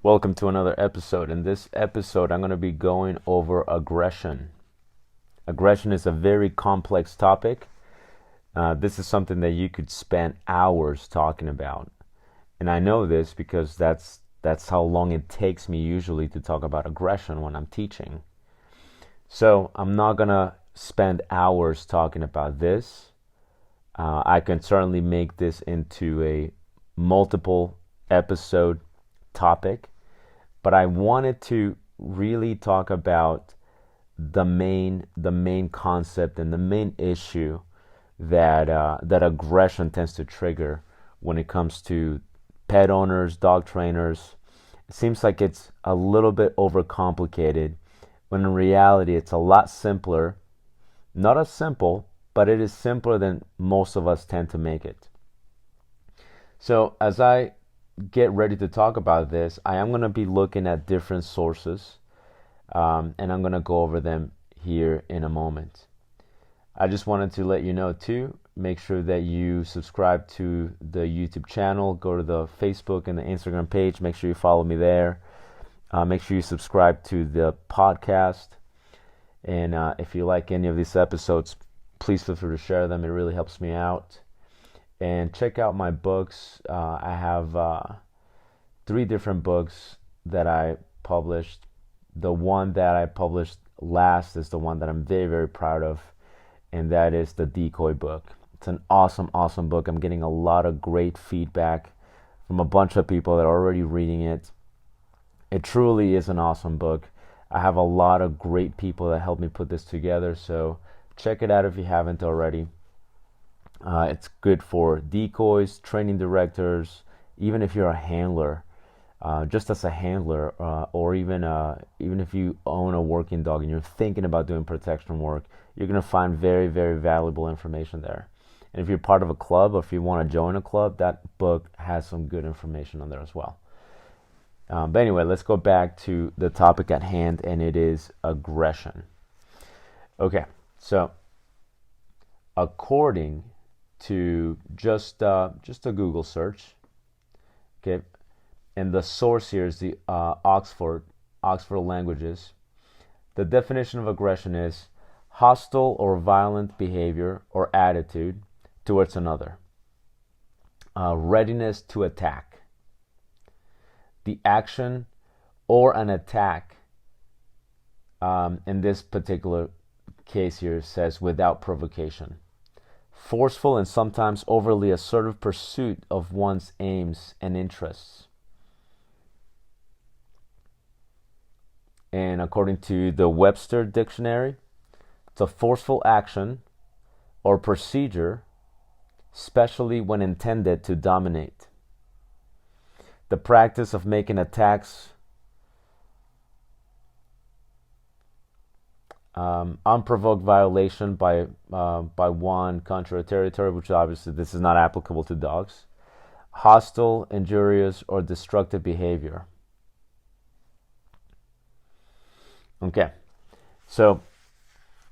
Welcome to another episode. In this episode, I'm going to be going over aggression. Aggression is a very complex topic. This is something that you could spend hours talking about. And I know this because that's how long it takes me usually to talk about aggression when I'm teaching. So I'm not going to spend hours talking about this. I can certainly make this into a multiple episode topic, but I wanted to really talk about the main concept and the main issue that aggression tends to trigger when it comes to pet owners, dog trainers. It seems like it's a little bit overcomplicated, when in reality it's a lot simpler. Not as simple, but it is simpler than most of us tend to make it. So as I get ready to talk about this, I am going to be looking at different sources, and I'm going to go over them here in a moment. I just wanted to let you know too, make sure that you subscribe to the YouTube channel, go to the Facebook and the Instagram page, make sure you follow me there. Make sure you subscribe to the podcast, and if you like any of these episodes, please feel free to share them. It really helps me out. And check out my books. I have 3 different books that I published. The one that I published last is the one that I'm very, very proud of, and that is the Decoy book. It's an awesome, awesome book. I'm getting a lot of great feedback from a bunch of people that are already reading it. It truly is an awesome book. I have a lot of great people that helped me put this together, so check it out if you haven't already. It's good for decoys, training directors, even if you're a handler, just as a handler, or even if you own a working dog and you're thinking about doing protection work, you're going to find very, very valuable information there. And if you're part of a club, or if you want to join a club, that book has some good information on there as well. But anyway, let's go back to the topic at hand, and it is aggression. Okay, so according to just a Google search, okay, and the source here is the Oxford Languages. The definition of aggression is hostile or violent behavior or attitude towards another. Readiness to attack. The action or an attack, in this particular case here, says without provocation. Forceful and sometimes overly assertive pursuit of one's aims and interests. And according to the Webster Dictionary, it's a forceful action or procedure, especially when intended to dominate. The practice of making attacks unprovoked violation by one country or territory, which obviously this is not applicable to dogs. Hostile, injurious, or destructive behavior. Okay, so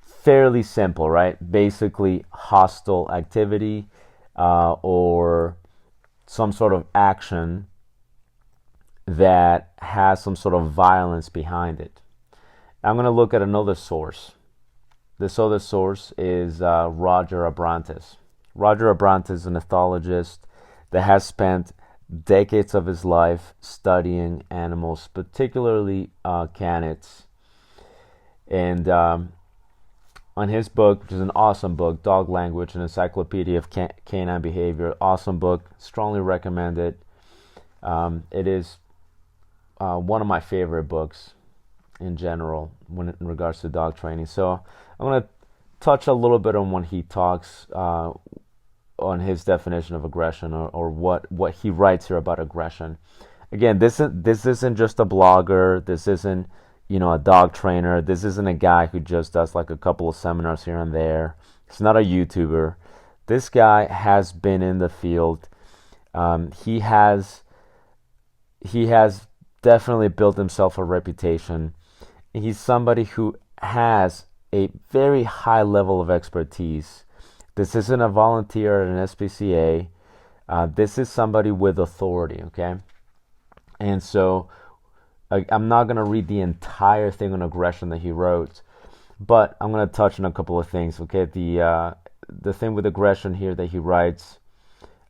fairly simple, right? Basically, hostile activity or some sort of action that has some sort of violence behind it. I'm going to look at another source. This other source is Roger Abrantes. Roger Abrantes is an ethologist that has spent decades of his life studying animals, particularly canids. And on his book, which is an awesome book, Dog Language, an Encyclopedia of Canine Behavior, awesome book, strongly recommend it. It is one of my favorite books in general in regards to dog training. So I'm going to touch a little bit on when he talks on his definition of aggression, or what he writes here about aggression. Again, this isn't just a blogger. This isn't a dog trainer. This isn't a guy who just does like a couple of seminars here and there. It's not a YouTuber. This guy has been in the field. He has definitely built himself a reputation. He's somebody who has a very high level of expertise. This isn't a volunteer at an SPCA. This is somebody with authority, okay? And so I'm not going to read the entire thing on aggression that he wrote, but I'm going to touch on a couple of things. Okay, the thing with aggression here that he writes,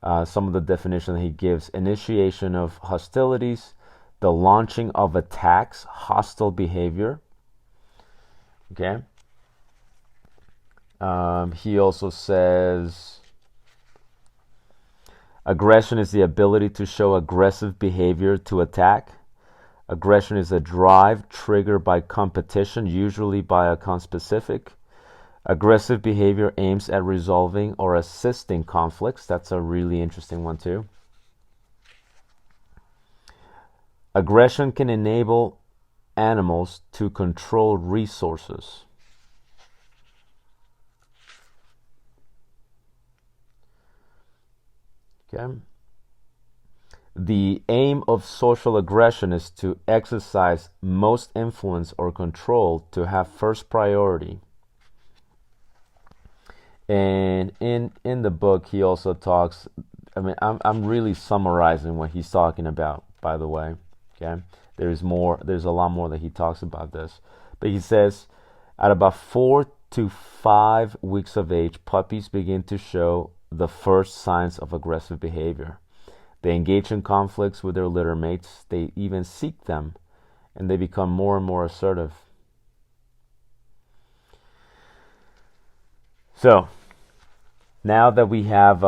some of the definition that he gives: initiation of hostilities, the launching of attacks, hostile behavior. Okay. He also says aggression is the ability to show aggressive behavior to attack. Aggression is a drive triggered by competition, usually by a conspecific. Aggressive behavior aims at resolving or assisting conflicts. That's a really interesting one too. Aggression can enable animals to control resources. Okay. The aim of social aggression is to exercise most influence or control, to have first priority. And in the book, he also talks. I mean, I'm really summarizing what he's talking about, by the way. Okay, there's more. There's a lot more that he talks about this, but he says, at about 4 to 5 weeks of age, puppies begin to show the first signs of aggressive behavior. They engage in conflicts with their litter mates. They even seek them, and they become more and more assertive. So, now that we have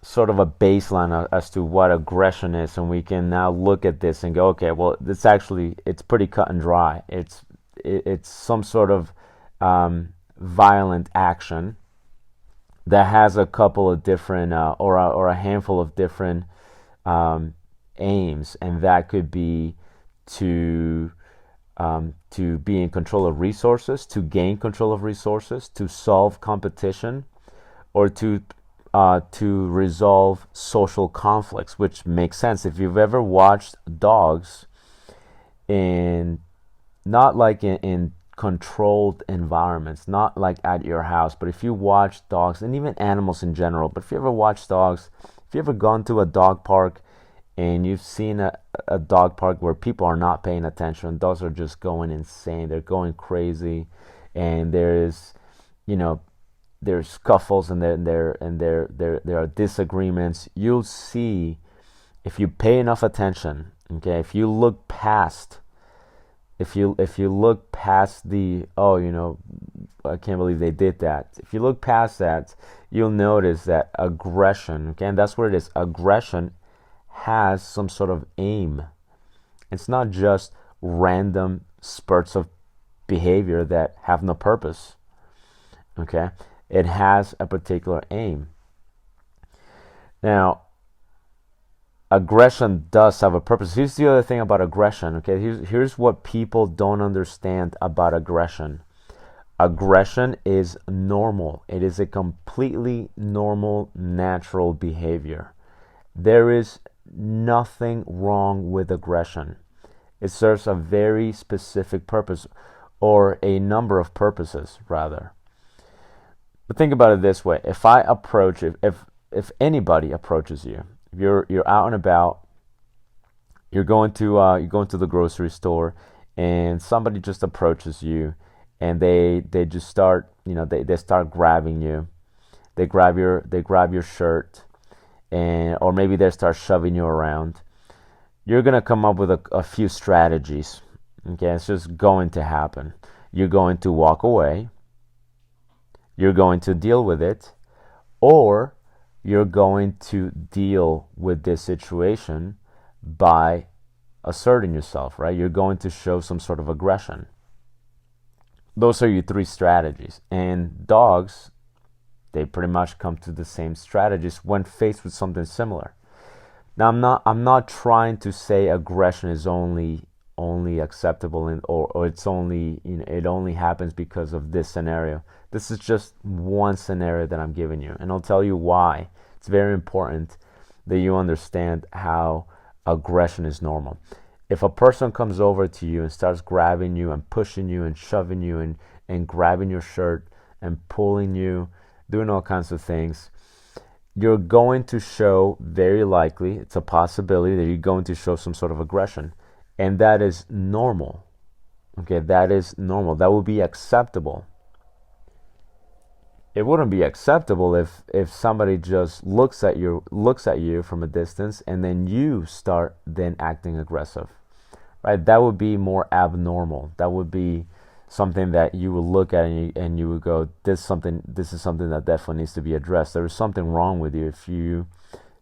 sort of a baseline as to what aggression is, and we can now look at this and go, okay, well, it's pretty cut and dry. It's some sort of violent action that has a couple of different or a handful of different aims, and that could be to be in control of resources, to gain control of resources, to solve competition, or to resolve social conflicts, which makes sense. If you've ever watched dogs not like in controlled environments, not like at your house, but if you watch dogs, and even animals in general, but if you ever watch dogs, if you ever gone to a dog park and you've seen a dog park where people are not paying attention, dogs are just going insane, they're going crazy, and there's scuffles, and there are disagreements. You'll see, if you pay enough attention, okay, if you look past the, I can't believe they did that. If you look past that, you'll notice that aggression, okay, and that's what it is. Aggression has some sort of aim. It's not just random spurts of behavior that have no purpose. Okay, it has a particular aim. Now, aggression does have a purpose. Here's the other thing about aggression. Okay, here's what people don't understand about aggression. Aggression is normal. It is a completely normal, natural behavior. There is nothing wrong with aggression. It serves a very specific purpose, or a number of purposes, rather. But think about it this way: if anybody approaches you, if you're out and about, you're going to the grocery store, and somebody just approaches you, and they just start they start grabbing you, they grab your shirt, or maybe they start shoving you around. You're gonna come up with a few strategies. Okay, it's just going to happen. You're going to walk away. You're going to deal with it, or you're going to deal with this situation by asserting yourself, right? You're going to show some sort of aggression. Those are your three strategies. And dogs, they pretty much come to the same strategies when faced with something similar. Now, I'm not trying to say aggression is only acceptable or it's only it only happens because of this scenario. This is just one scenario that I'm giving you, and I'll tell you why. It's very important that you understand how aggression is normal. If a person comes over to you and starts grabbing you and pushing you and shoving you and grabbing your shirt and pulling you, doing all kinds of things, you're going to show, very likely, it's a possibility that you're going to show some sort of aggression. And that is normal. Okay, that is normal. That would be acceptable. It wouldn't be acceptable if somebody just looks at you from a distance and then you start then acting aggressive. Right? That would be more abnormal. That would be something that you would look at and you would go, this is something that definitely needs to be addressed. There is something wrong with you if you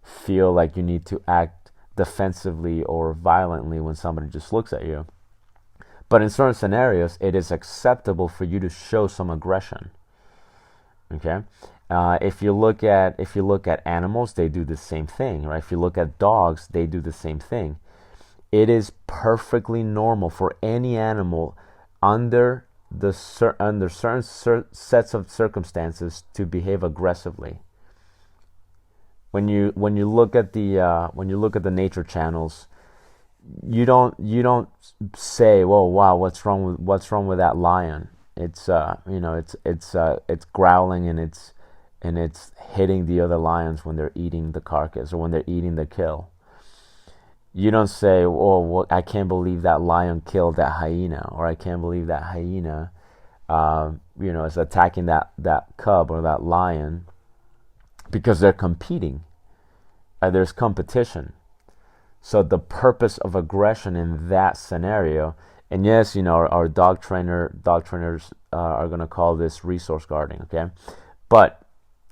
feel like you need to act defensively or violently when somebody just looks at you. But in certain scenarios, it is acceptable for you to show some aggression. Okay, if you look at animals, they do the same thing, right? If you look at dogs, they do the same thing. It is perfectly normal for any animal under certain sets of circumstances to behave aggressively. When you look at the nature channels, you don't say, "Whoa, wow, what's wrong with that lion?" It's it's growling and it's hitting the other lions when they're eating the carcass or when they're eating the kill. You don't say, "Oh, well, I can't believe that lion killed that hyena," or "I can't believe that hyena, is attacking that cub or that lion," because they're competing. There's competition. So the purpose of aggression in that scenario, and yes, our dog trainers are going to call this resource guarding, okay? But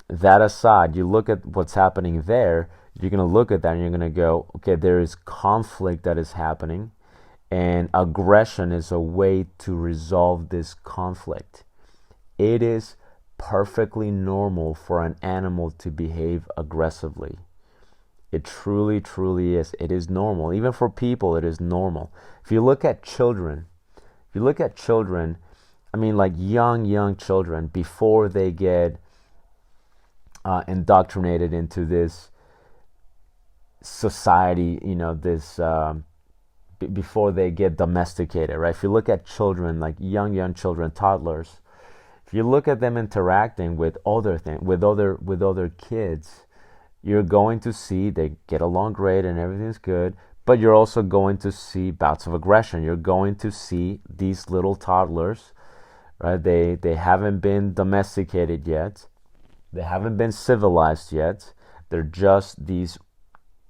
that aside, you look at what's happening there, you're going to look at that and you're going to go, okay, there is conflict that is happening, and aggression is a way to resolve this conflict. It is perfectly normal for an animal to behave aggressively. It truly, truly is. It is normal. Even for people, it is normal. If you look at children, I mean, like young children, before they get indoctrinated into this society, before they get domesticated, right? If you look at children, like young children, toddlers, if you look at them interacting with other kids, you're going to see they get along great and everything's good, but you're also going to see bouts of aggression. You're going to see these little toddlers, right? They haven't been domesticated yet. They haven't been civilized yet. They're just these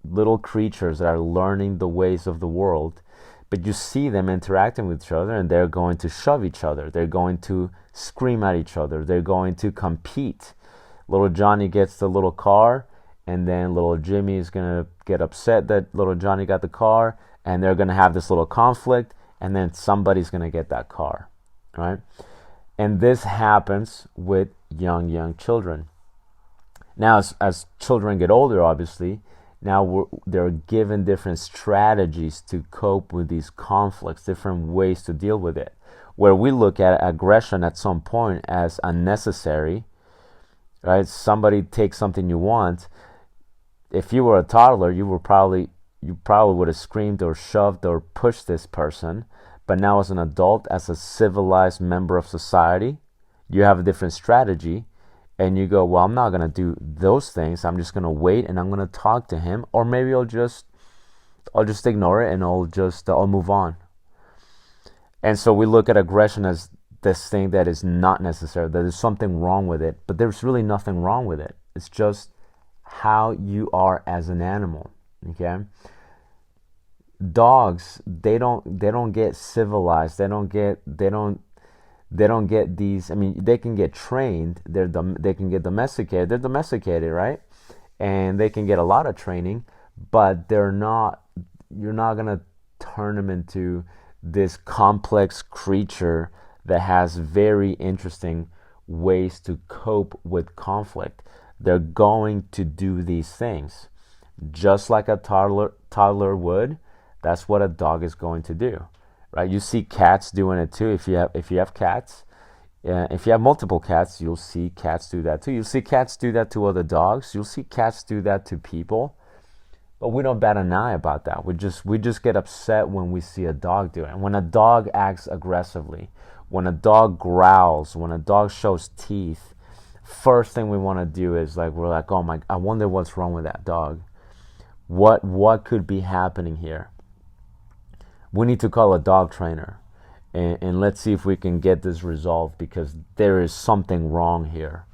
little creatures that are learning the ways of the world. But you see them interacting with each other, and they're going to shove each other. They're going to scream at each other. They're going to compete. Little Johnny gets the little car, and then little Jimmy is going to get upset that little Johnny got the car, and they're going to have this little conflict, and then somebody's going to get that car, right? And this happens with young children. Now, as children get older, obviously, now they're given different strategies to cope with these conflicts, different ways to deal with it. Where we look at aggression at some point as unnecessary, right? Somebody takes something you want. If you were a toddler, you probably would have screamed or shoved or pushed this person. But now as an adult, as a civilized member of society, you have a different strategy. And you go, well, I'm not going to do those things. I'm just going to wait and I'm going to talk to him. Or maybe I'll just ignore it and I'll move on. And so we look at aggression as this thing that is not necessary, that there's something wrong with it. But there's really nothing wrong with it. It's just how you are as an animal. Okay? Dogs, they don't get civilized. They don't get these. I mean, they can get trained. They can get domesticated. They're domesticated, right? And they can get a lot of training, but they're not. You're not gonna turn them into this complex creature that has very interesting ways to cope with conflict. They're going to do these things, just like a toddler would. That's what a dog is going to do. Right? You see cats doing it too. If you have cats, if you have multiple cats, you'll see cats do that too. You'll see cats do that to other dogs. You'll see cats do that to people. But we don't bat an eye about that. We just get upset when we see a dog do it. And when a dog acts aggressively, when a dog growls, when a dog shows teeth, first thing we want to do is we're like, oh my, I wonder what's wrong with that dog. What could be happening here? We need to call a dog trainer, and let's see if we can get this resolved, because there is something wrong here.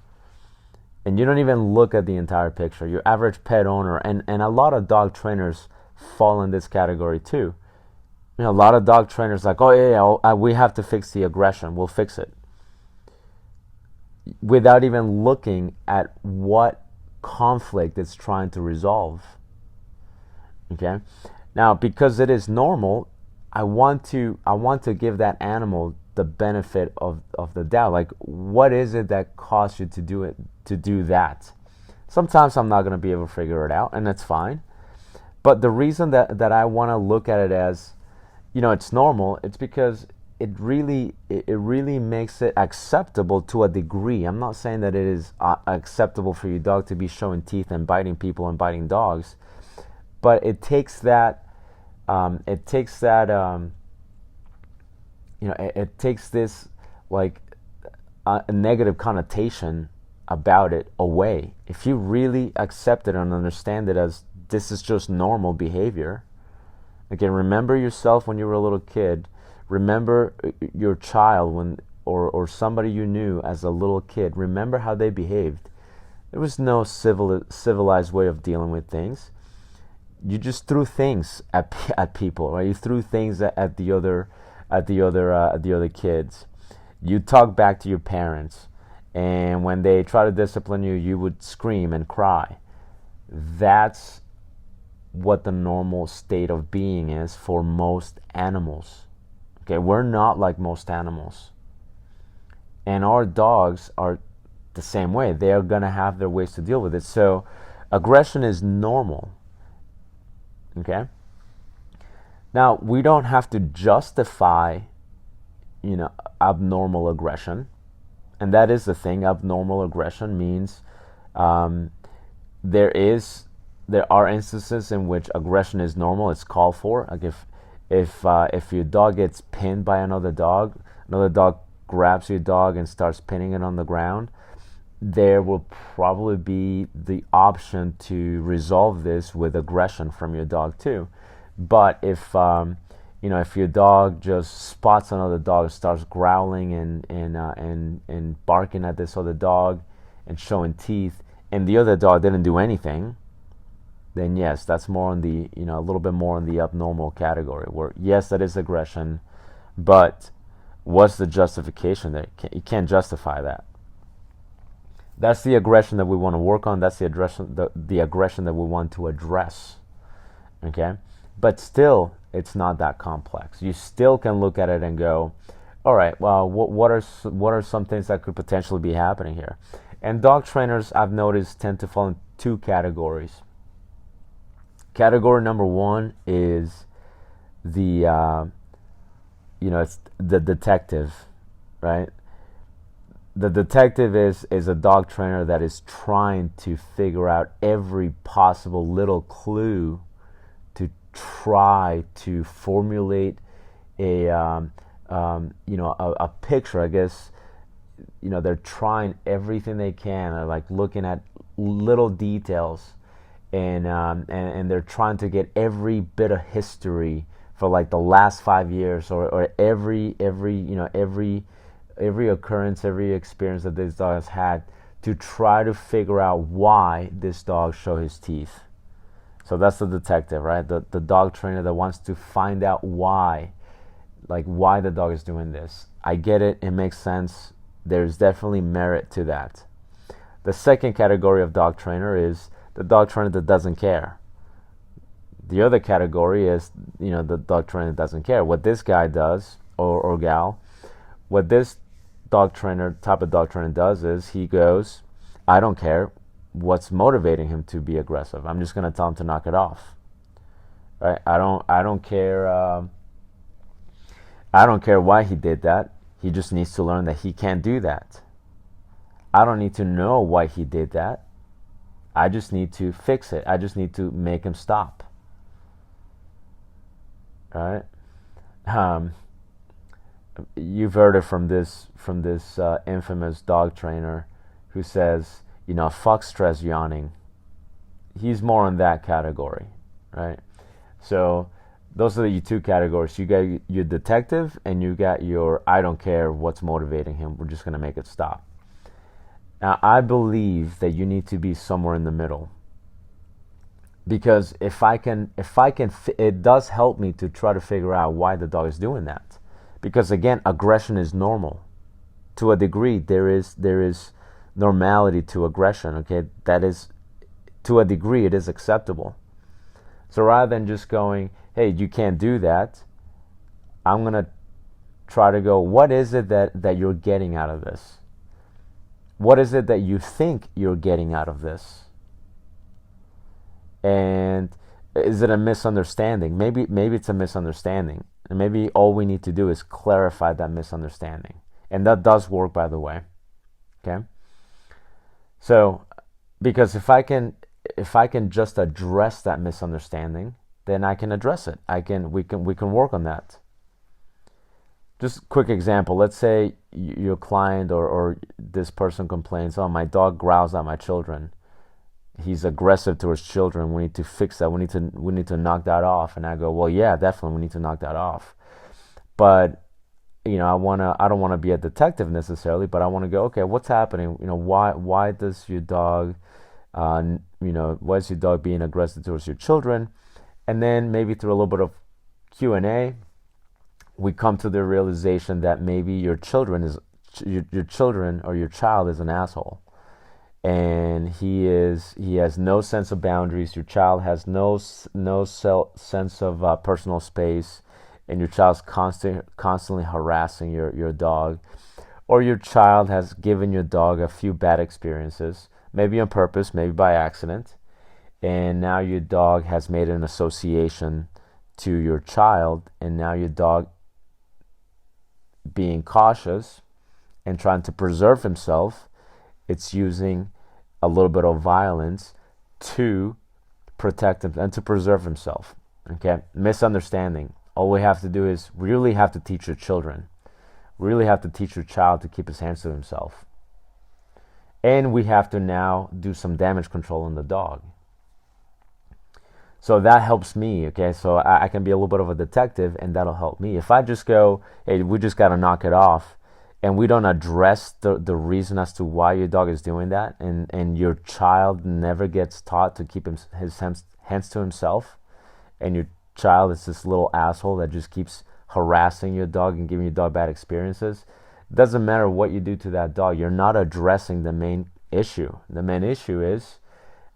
And you don't even look at the entire picture. Your average pet owner, and a lot of dog trainers fall in this category too. A lot of dog trainers like, oh yeah, we have to fix the aggression. We'll fix it, without even looking at what conflict it's trying to resolve. Okay, now because it is normal, I want to give that animal the benefit of the doubt. Like, what is it that caused you to do that? Sometimes I'm not going to be able to figure it out, and that's fine. But the reason that I want to look at it as, it's normal, it's because it really makes it acceptable to a degree. I'm not saying that it is acceptable for your dog to be showing teeth and biting people and biting dogs, but it takes that it takes this, like, a negative connotation about it away. If you really accept it and understand it as this is just normal behavior. Again, remember yourself when you were a little kid. Remember your child or somebody you knew as a little kid. Remember how they behaved. There was no civilized way of dealing with things. You just threw things at people, right? You threw things at the other kids. You talk back to your parents, and when they try to discipline you, you would scream and cry. That's what the normal state of being is for most animals. Okay, we're not like most animals, and our dogs are the same way. They are gonna have their ways to deal with it. So aggression is normal. Okay, now we don't have to justify abnormal aggression. And that is the thing. Abnormal aggression means there are instances in which aggression is normal. It's called for. Like if your dog gets pinned by another dog grabs your dog and starts pinning it on the ground, there will probably be the option to resolve this with aggression from your dog too. But if your dog just spots another dog, starts growling and barking at this other dog and showing teeth, and the other dog didn't do anything, then yes, that's more on the a little bit more in the abnormal category, where yes, that is aggression, but what's the justification there? You can't justify that. That's the aggression that we want to work on. That's the aggression that we want to address. Okay, but still, it's not that complex. You still can look at it and go, all right, well, what are some things that could potentially be happening here? And dog trainers, I've noticed, tend to fall in two categories. Category number one is it's the detective, right? The detective is a dog trainer that is trying to figure out every possible little clue to try to formulate a picture. I guess they're trying everything they can, like looking at little details, and they're trying to get every bit of history for like the last 5 years, or every occurrence, every experience that this dog has had, to try to figure out why this dog showed his teeth. So that's the detective, right? The dog trainer that wants to find out why the dog is doing this. I get it. It makes sense. There's definitely merit to that. The second category of dog trainer is the dog trainer that doesn't care. The other category is, the dog trainer that doesn't care. What this guy does, or gal, what this type of dog trainer does is he goes, I don't care what's motivating him to be aggressive. I'm just going to tell him to knock it off. Right? I don't care. I don't care why he did that. He just needs to learn that he can't do that. I don't need to know why he did that. I just need to fix it. I just need to make him stop. Right? You've heard it from this infamous dog trainer who says, fuck stress yawning. He's more in that category, right? So Those are the two categories. You got your detective and you got your I don't care what's motivating him. We're just going to make it stop. Now, I believe that you need to be somewhere in the middle. Because it does help me to try to figure out why the dog is doing that. Because again, aggression is normal. To a degree, there is normality to aggression, okay? That is, to a degree, it is acceptable. So rather than just going, hey, you can't do that, I'm going to try to go, what is it that you're getting out of this? What is it that you think you're getting out of this? And is it a misunderstanding? Maybe it's a misunderstanding. And maybe all we need to do is clarify that misunderstanding. And that does work, by the way. Okay? So, because if I can just address that misunderstanding, then I can address it. We can work on that. Just quick example. Let's say your client or this person complains, "Oh, my dog growls at my children. He's aggressive towards children. We need to fix that. We need to knock that off." And I go, "Well, yeah, definitely, we need to knock that off." But I don't want to be a detective necessarily, but I want to go, okay, what's happening? Why does your dog, why is your dog being aggressive towards your children? And then maybe through a little bit of Q&A, we come to the realization that maybe your children or your child is an asshole, and he has no sense of boundaries. Your child has no sense of personal space, and your child's constantly harassing your dog, or your child has given your dog a few bad experiences, maybe on purpose, maybe by accident, and now your dog has made an association to your child, and now your dog, being cautious and trying to preserve himself, it's using a little bit of violence to protect him and to preserve himself. Okay? Misunderstanding. All we have to do is really have to teach your children. Really have to teach your child to keep his hands to himself. And we have to now do some damage control on the dog. So that helps me, okay? So I can be a little bit of a detective, and that'll help me. If I just go, hey, we just got to knock it off, and we don't address the reason as to why your dog is doing that, and your child never gets taught to keep his hands to himself, and your child is this little asshole that just keeps harassing your dog and giving your dog bad experiences, it doesn't matter what you do to that dog. You're not addressing the main issue. The main issue is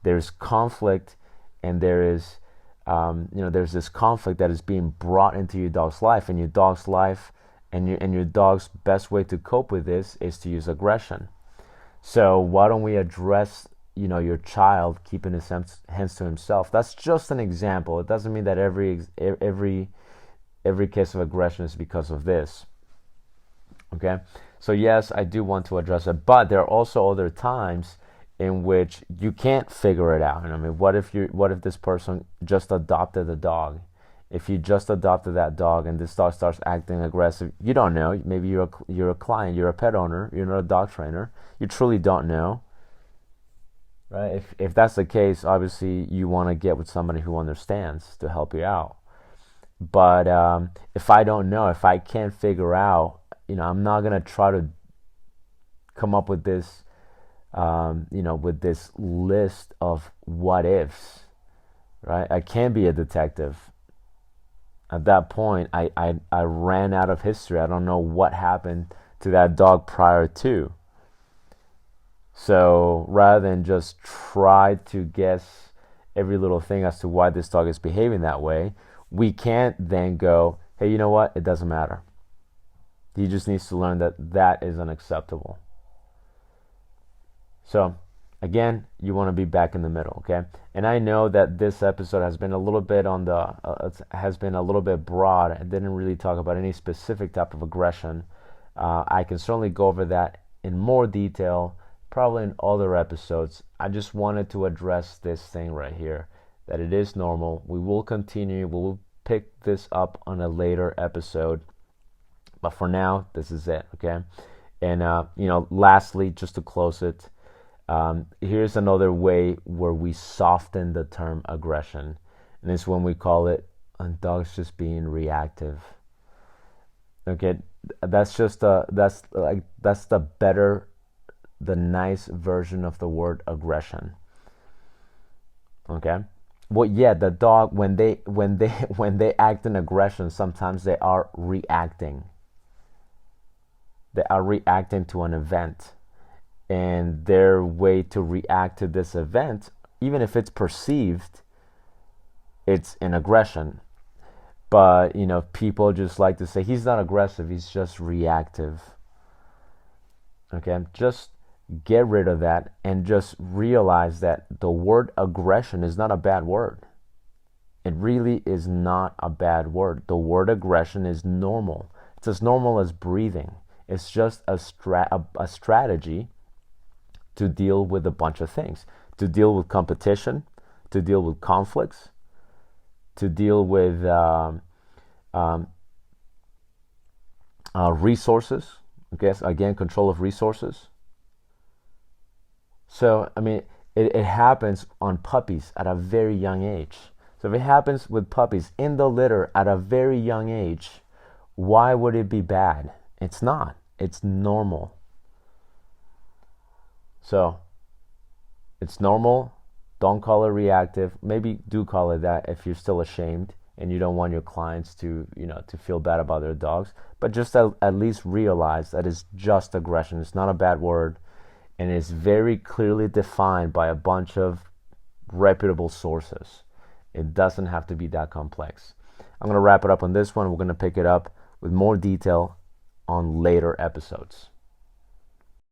there's conflict, and there's this conflict that is being brought into your dog's life, and your dog's life, and your dog's best way to cope with this is to use aggression. So why don't we address your child keeping his hands to himself? That's just an example. It doesn't mean that every case of aggression is because of this. Okay, so yes, I do want to address it, but there are also other times in which you can't figure it out. I mean, what if this person just adopted a dog? If you just adopted that dog and this dog starts acting aggressive, you don't know. Maybe you're a client, you're a pet owner, you're not a dog trainer. You truly don't know, right? If that's the case, obviously you want to get with somebody who understands to help you out. But if I don't know, if I can't figure out, I'm not gonna try to come up with this. With this list of what ifs, right? I can't be a detective. At that point, I ran out of history. I don't know what happened to that dog prior to. So rather than just try to guess every little thing as to why this dog is behaving that way, we can't then go, hey, you know what? It doesn't matter. He just needs to learn that is unacceptable. So, again, you want to be back in the middle, okay? And I know that this episode has been a little bit broad. I didn't really talk about any specific type of aggression. I can certainly go over that in more detail, probably in other episodes. I just wanted to address this thing right here, that it is normal. We will continue. We will pick this up on a later episode. But for now, this is it, okay? And, lastly, just to close it, here's another way where we soften the term aggression, and it's when we call it and dogs just being reactive. Okay, that's just that's the better, the nice version of the word aggression. Okay, well, yeah, the dog, when they act in aggression, sometimes they are reacting. They are reacting to an event, and their way to react to this event, even if it's perceived, it's an aggression. But people just like to say he's not aggressive, he's just reactive. Okay, just get rid of that and just realize that the word aggression is not a bad word. It really is not a bad word. The word aggression is normal. It's as normal as breathing. It's just a strategy to deal with a bunch of things, to deal with competition, to deal with conflicts, to deal with resources. Okay, again, control of resources. So, I mean, it happens on puppies at a very young age. So if it happens with puppies in the litter at a very young age, why would it be bad? It's not. It's normal. So, it's normal. Don't call it reactive. Maybe do call it that if you're still ashamed and you don't want your clients to, to feel bad about their dogs. But just at least realize that it's just aggression. It's not a bad word. And it's very clearly defined by a bunch of reputable sources. It doesn't have to be that complex. I'm going to wrap it up on this one. We're going to pick it up with more detail on later episodes.